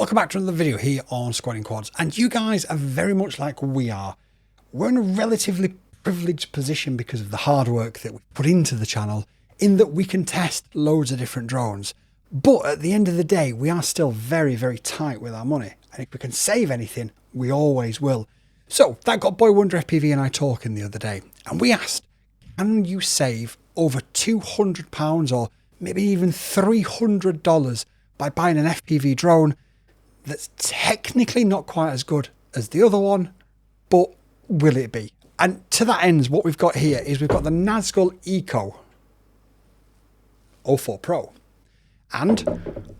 Welcome back to another video here on Squatting Quads, and you guys are very much like we are. We're in a relatively privileged position because of the hard work that we put into the channel, in that we can test loads of different drones. But at the end of the day, we are still very, very tight with our money, and if we can save anything, we always will. So that got BoyWonderFPV and I talking the other day, and we asked, can you save over £200 or maybe even $300 by buying an FPV drone that's technically not quite as good as the other one, but will it be? And to that end, what we've got here is we've got the Nazgul Eco 04 Pro, and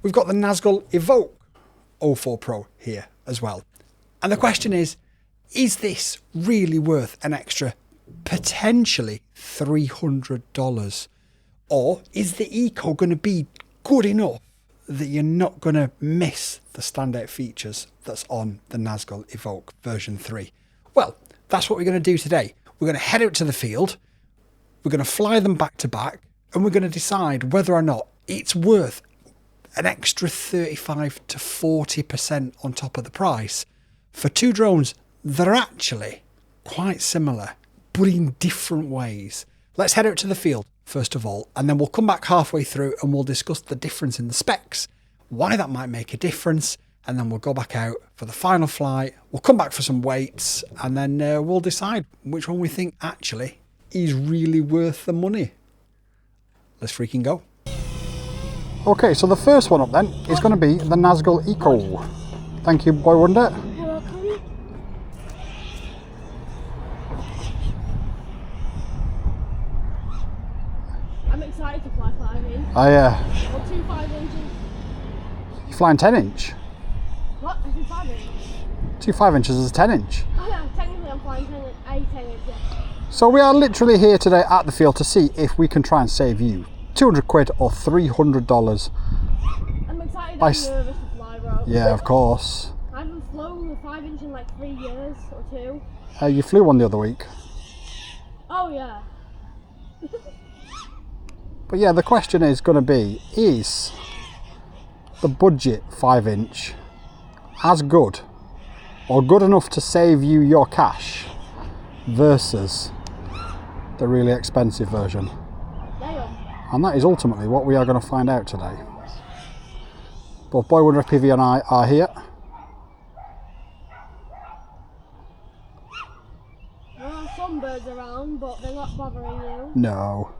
we've got the Nazgul Evoque 04 Pro here as well. And the question is this really worth an extra potentially $300? Or is the Eco going to be good enough that you're not going to miss the standout features that's on the Nazgul Evoque version 3? Well, that's what we're going to do today. We're going to head out to the field, we're going to fly them back to back, and we're going to decide whether or not it's worth an extra 35 to 40% on top of the price for two drones that are actually quite similar, but in different ways. Let's head out to the field first of all, and then we'll come back halfway through and we'll discuss the difference in the specs, why that might make a difference, and then we'll go back out for the final flight. We'll come back for some weights, and then we'll decide which one we think actually is really worth the money. Let's freaking go. Okay, so the first one up then is going to be the Nazgul Eco. Thank you, Boy Wonder. You're welcome. I'm excited to fly 5 inch. Oh yeah. Or 2 5 inches. You're flying 10 inch? What? I do 5 inch. 2 5 inches is a 10 inch. Oh yeah, technically I'm flying 10 inch, yeah. So we are literally here today at the field to see if we can try and save you 200 quid or $300. I'm excited, I'm nervous to fly, bro. Yeah, of course. I haven't flown a 5 inch in like 3 years or 2. You flew one the other week. Oh yeah. But yeah, the question is going to be, is the budget 5 inch as good or good enough to save you your cash versus the really expensive version? Damn. And that is ultimately what we are going to find out today. Both BoyWonderFPV and I are here. There are some birds around, but they're not bothering you. No.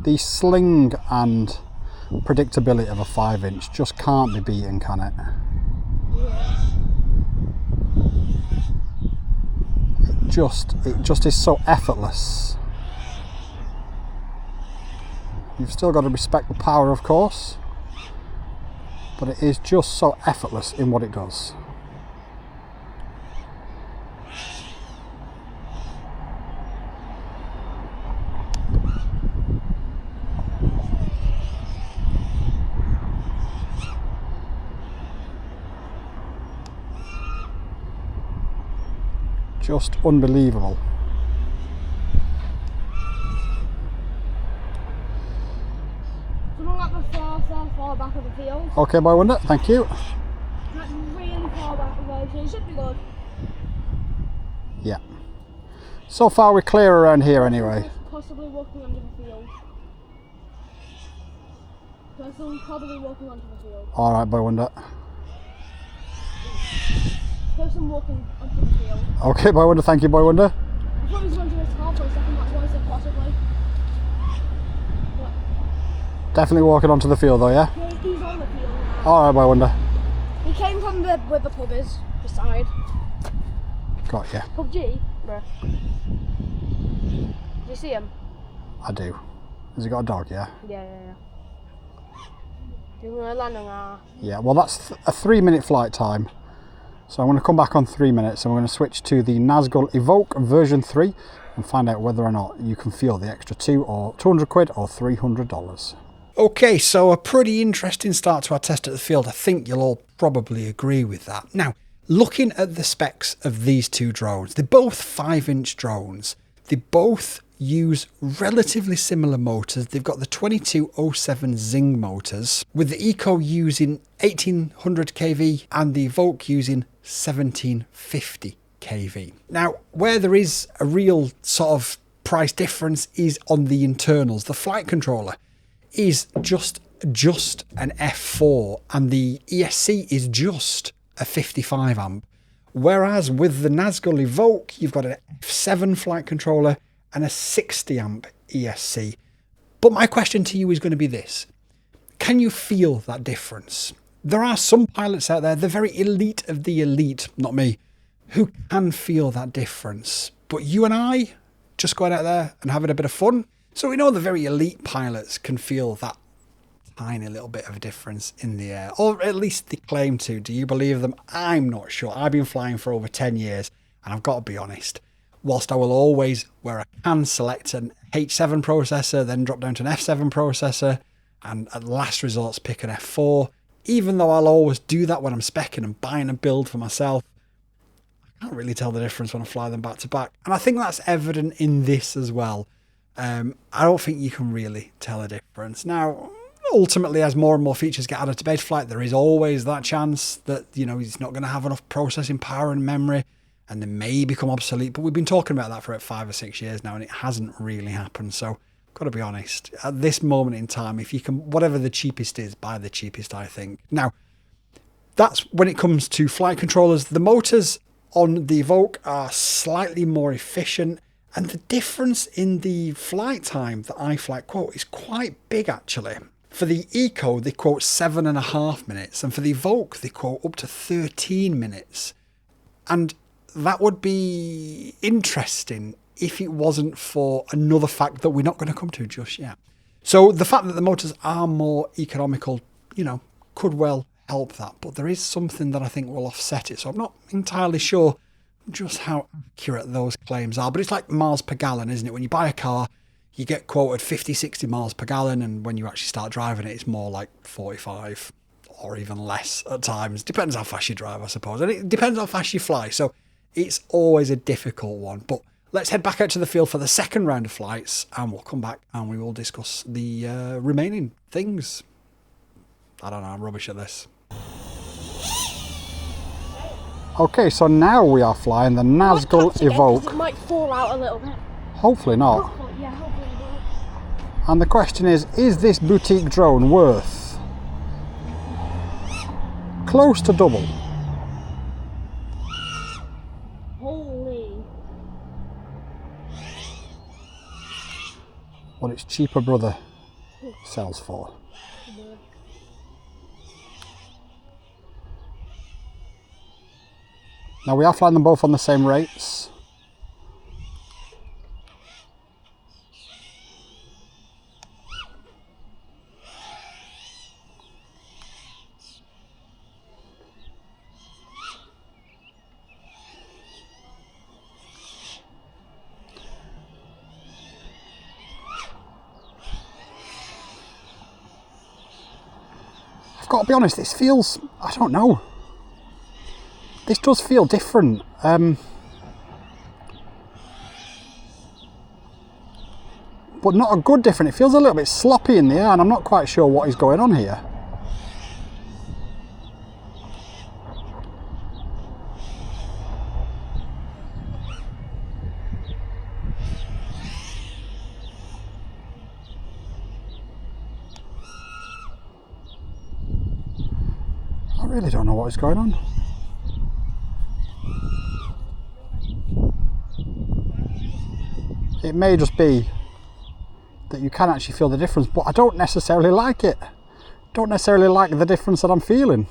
The sling and predictability of a 5 inch just can't be beaten, can it? Yeah. It just is so effortless. You've still got to respect the power, of course, but it is just so effortless in what it does. Just unbelievable. Someone got the far back of the field. Okay, Boy Wonder, thank you. Like really far back of the field, so it should be good. Yeah. So far we're clear around here anyway. Possibly walking onto the field. Person probably walking onto the field. Alright, Boy Wonder. Person walking onto the field. Okay, Boy Wonder, thank you, Boy Wonder. I thought he was going to his car for a second, that's why I said possibly. But, Definitely walking onto the field though, yeah? yeah, he's on the field now. Alright, Boy Wonder. He came from where the pub is, beside. Got ya. PUBG? Bruh. Do you see him? I do. Has he got a dog, yeah? Yeah. Do you want to land on Yeah, well that's a 3-minute flight time. So I'm going to come back on 3 minutes and we're going to switch to the Nazgul Evoque version 3 and find out whether or not you can feel the extra 200 quid or $300. Okay, so a pretty interesting start to our test at the field. I think you'll all probably agree with that. Now, looking at the specs of these two drones, they're both 5 inch drones. They both use relatively similar motors. They've got the 2207 Zing motors, with the Eco using 1800 kV and the Evoque using 1750 kV. Now, where there is a real sort of price difference is on the internals. The flight controller is just an F4 and the ESC is just a 55 amp. Whereas with the Nazgul Evoque, you've got an F7 flight controller and a 60 amp ESC. But my question to you is going to be this. Can you feel that difference? There are some pilots out there, the very elite of the elite, not me, who can feel that difference. But you and I, just going out there and having a bit of fun. So we know the very elite pilots can feel that tiny little bit of a difference in the air, or at least they claim to. Do you believe them? I'm not sure. I've been flying for over 10 years and I've got to be honest, whilst I will always, where I can, select an H7 processor, then drop down to an F7 processor, and at last resorts pick an F4, even though I'll always do that when I'm speccing and buying a build for myself, I can't really tell the difference when I fly them back to back. And I think that's evident in this as well. I don't think you can really tell a difference. Now, ultimately, as more and more features get added to base flight, there is always that chance that, you know, it's not going to have enough processing power and memory and they may become obsolete. But we've been talking about that for 5 or 6 years now and it hasn't really happened. So, got to be honest, at this moment in time, if you can, whatever the cheapest is, buy the cheapest, I think. Now, that's when it comes to flight controllers. The motors on the Evoque are slightly more efficient, and the difference in the flight time that iFlight quote is quite big actually. For the Eco, they quote 7.5 minutes, and for the Evoque, they quote up to 13 minutes. And that would be interesting if it wasn't for another fact that we're not going to come to just yet. So the fact that the motors are more economical, you know, could well help that. But there is something that I think will offset it. So I'm not entirely sure just how accurate those claims are. But it's like miles per gallon, isn't it? When you buy a car, you get quoted 50, 60 miles per gallon. And when you actually start driving it, it's more like 45 or even less at times. Depends how fast you drive, I suppose. And it depends how fast you fly. So it's always a difficult one. But let's head back out to the field for the second round of flights and we'll come back and we will discuss the remaining things. I don't know, I'm rubbish at this. Okay, so now we are flying the Nazgul Evoque. It might fall out a little bit. Hopefully not. Yeah, hopefully it won't. And the question is this boutique drone worth close to double? Holy. What its cheaper brother sells for. Now we are flying them both on the same rates. I've got to be honest, this feels, I don't know. This does feel different. But not a good different. It feels a little bit sloppy in the air and I'm not quite sure what is going on here. I really don't know what is going on. It may just be that you can actually feel the difference, but I don't necessarily like it. Don't necessarily like the difference that I'm feeling.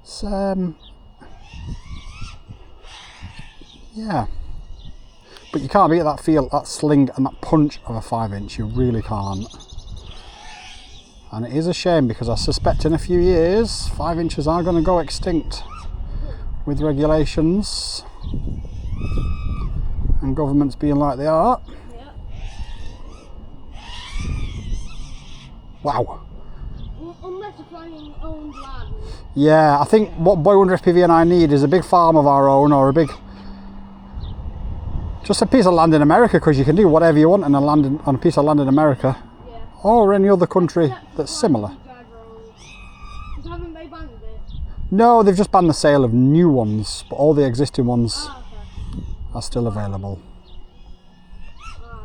It's, yeah. But you can't beat that feel, that sling and that punch of a 5-inch, you really can't. And it is a shame because I suspect in a few years 5 inches are going to go extinct with regulations and governments being like they are. Yeah. Wow. unless you're flying owned land. Yeah, I think what BoyWonderFPV and I need is a big farm of our own, or just a piece of land in America, because you can do whatever you want on a piece of land in America, Yeah. or any other country that's similar. Because haven't they banned it? No, they've just banned the sale of new ones, but all the existing ones Ah, okay. are still available. Ah,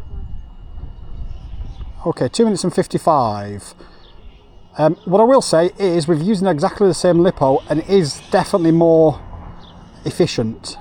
okay. Okay, 2 minutes and 55. What I will say is we're using exactly the same lipo, and it is definitely more efficient.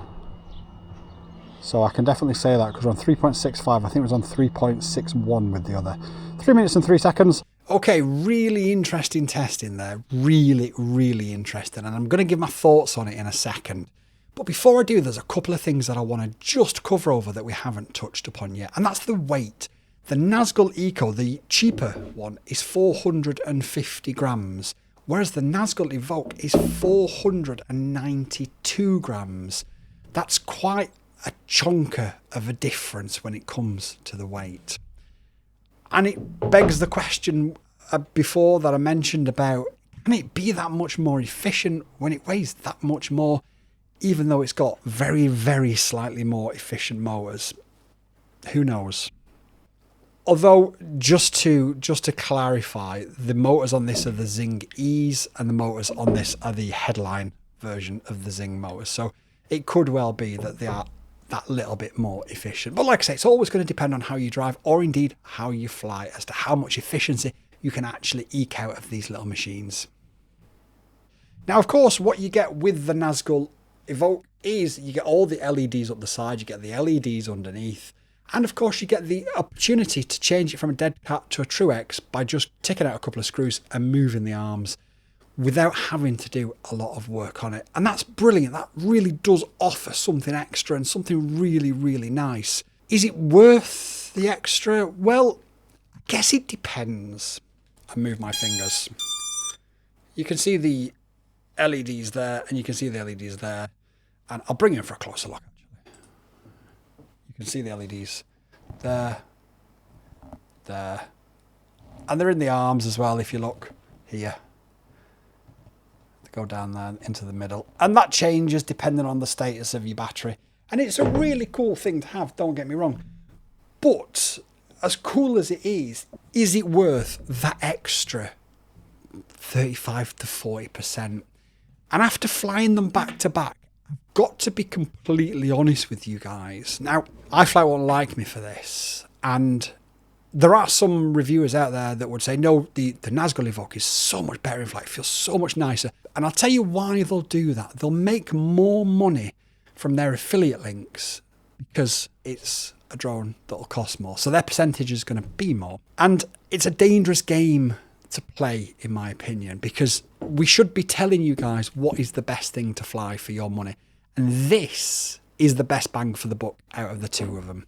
So I can definitely say that, because we're on 3.65. I think it was on 3.61 with the other. 3 minutes and 3 seconds. Okay, really interesting testing there. Really, really interesting. And I'm going to give my thoughts on it in a second. But before I do, there's a couple of things that I want to just cover over that we haven't touched upon yet. And that's the weight. The Nazgul Eco, the cheaper one, is 450 grams. Whereas the Nazgul Evoque is 492 grams. That's quite a chunker of a difference when it comes to the weight. And it begs the question before that I mentioned about, can it be that much more efficient when it weighs that much more, even though it's got very, very slightly more efficient motors? Who knows? Although, just to clarify, the motors on this are the Zing E's, and the motors on this are the headline version of the Zing motors. So it could well be that they are that little bit more efficient. But like I say, it's always going to depend on how you drive, or indeed how you fly, as to how much efficiency you can actually eke out of these little machines. Now, of course, what you get with the Nazgul Evoque is you get all the LEDs up the side, you get the LEDs underneath, and of course you get the opportunity to change it from a dead cat to a true X by just taking out a couple of screws and moving the arms without having to do a lot of work on it. And that's brilliant. That really does offer something extra and something really, really nice. Is it worth the extra? Well, I guess it depends. I move my fingers. You can see the LEDs there, and you can see the LEDs there. And I'll bring in for a closer look, actually. You can see the LEDs there, there. And they're in the arms as well, if you look here. Go down there into the middle, and that changes depending on the status of your battery, and it's a really cool thing to have, don't get me wrong. But as cool as it is it worth that extra 35 to 40%? And after flying them back to back, I've got to be completely honest with you guys. Now, iFlight won't like me for this, and there are some reviewers out there that would say, no, the Nazgul Evoque is so much better in flight, it feels so much nicer. And I'll tell you why they'll do that. They'll make more money from their affiliate links because it's a drone that'll cost more. So their percentage is going to be more. And it's a dangerous game to play, in my opinion, because we should be telling you guys what is the best thing to fly for your money. And this is the best bang for the buck out of the two of them.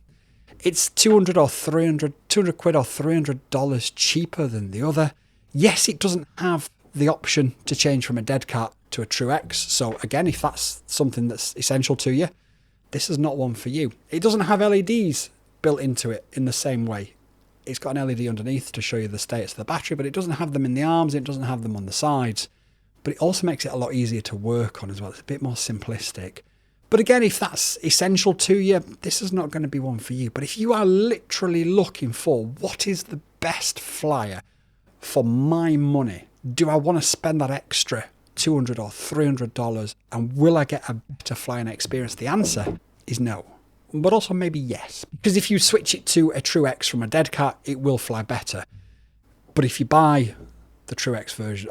It's 200 quid or $300 cheaper than the other. Yes, it doesn't have the option to change from a dead cat to a true X. So again, if that's something that's essential to you, this is not one for you. It doesn't have LEDs built into it in the same way. It's got an LED underneath to show you the status of the battery, but it doesn't have them in the arms, it doesn't have them on the sides. But it also makes it a lot easier to work on as well. It's a bit more simplistic. But again, if that's essential to you, this is not going to be one for you. But if you are literally looking for what is the best flyer for my money, do I want to spend that extra $200 or $300, and will I get a better flying experience? The answer is no, but also maybe yes. Because if you switch it to a true X from a dead cat, it will fly better. But if you buy the true X version,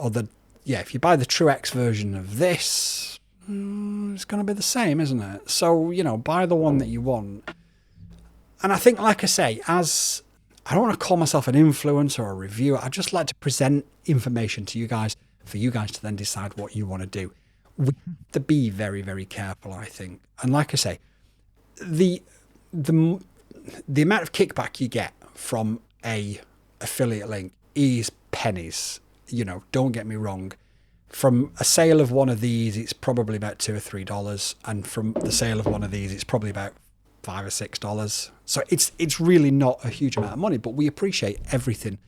if you buy the true X version of this, it's going to be the same, isn't it? So, buy the one that you want. And I think, like I say, as I don't want to call myself an influencer or a reviewer, I just like to present information to you guys for you guys to then decide what you want to do. We have to be very, very careful, I think. And like I say, the amount of kickback you get from a affiliate link is pennies. Don't get me wrong. From a sale of one of these, it's probably about $2 or $3, and from the sale of one of these, it's probably about $5 or $6. So it's really not a huge amount of money, but we appreciate everything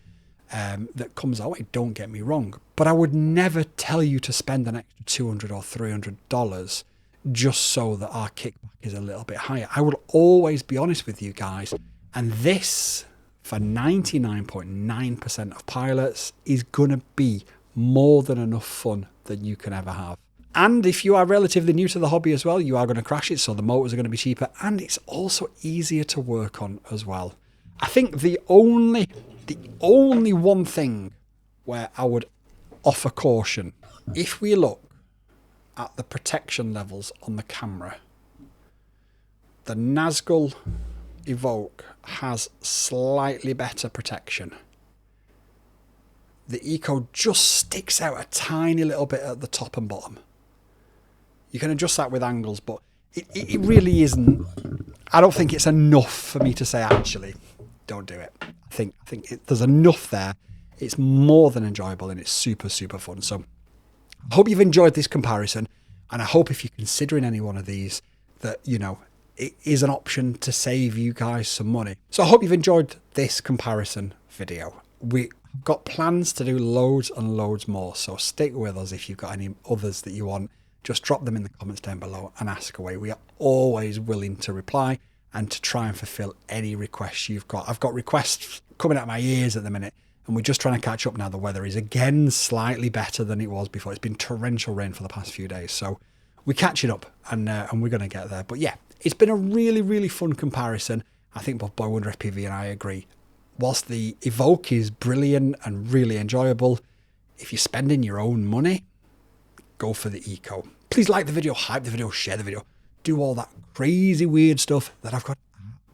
that comes our way, don't get me wrong. But I would never tell you to spend an extra $200 or $300 just so that our kickback is a little bit higher. I will always be honest with you guys. And this, for 99.9% of pilots, is going to be more than enough fun that you can ever have. And if you are relatively new to the hobby as well, you are going to crash it, so the motors are going to be cheaper, and it's also easier to work on as well. I think the only one thing where I would offer caution, if we look at the protection levels on the camera, the Nazgul Evoque has slightly better protection. The Eco just sticks out a tiny little bit at the top and bottom. You can adjust that with angles, but it really isn't. I don't think it's enough for me to say, actually, don't do it. I think there's enough there. It's more than enjoyable, and it's super, super fun. So I hope you've enjoyed this comparison, and I hope if you're considering any one of these that, you know, it is an option to save you guys some money. So I hope you've enjoyed this comparison video. We've got plans to do loads and loads more, so stick with us. If you've got any others that you want, just drop them in the comments down below and ask away. We are always willing to reply and to try and fulfill any requests you've got. I've got requests coming out of my ears at the minute, and we're just trying to catch up now. The weather is again slightly better than it was before. It's been torrential rain for the past few days, so we're catching up, and we're going to get there. But yeah, it's been a really, really fun comparison. I think both BoyWonderFPV and I agree. Whilst the Evoque is brilliant and really enjoyable, if you're spending your own money, go for the Eco. Please like the video, hype the video, share the video, do all that crazy weird stuff that I've got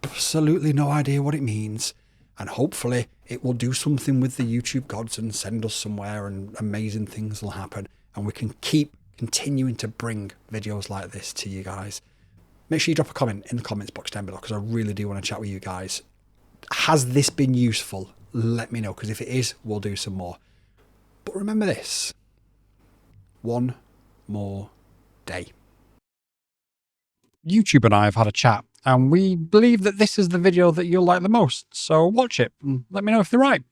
absolutely no idea what it means. And hopefully it will do something with the YouTube gods and send us somewhere, and amazing things will happen. And we can keep continuing to bring videos like this to you guys. Make sure you drop a comment in the comments box down below, because I really do want to chat with you guys. Has this been useful? Let me know, because if it is, we'll do some more. But remember this, one more day. YouTube and I have had a chat, and we believe that this is the video that you'll like the most. So watch it and let me know if they're right.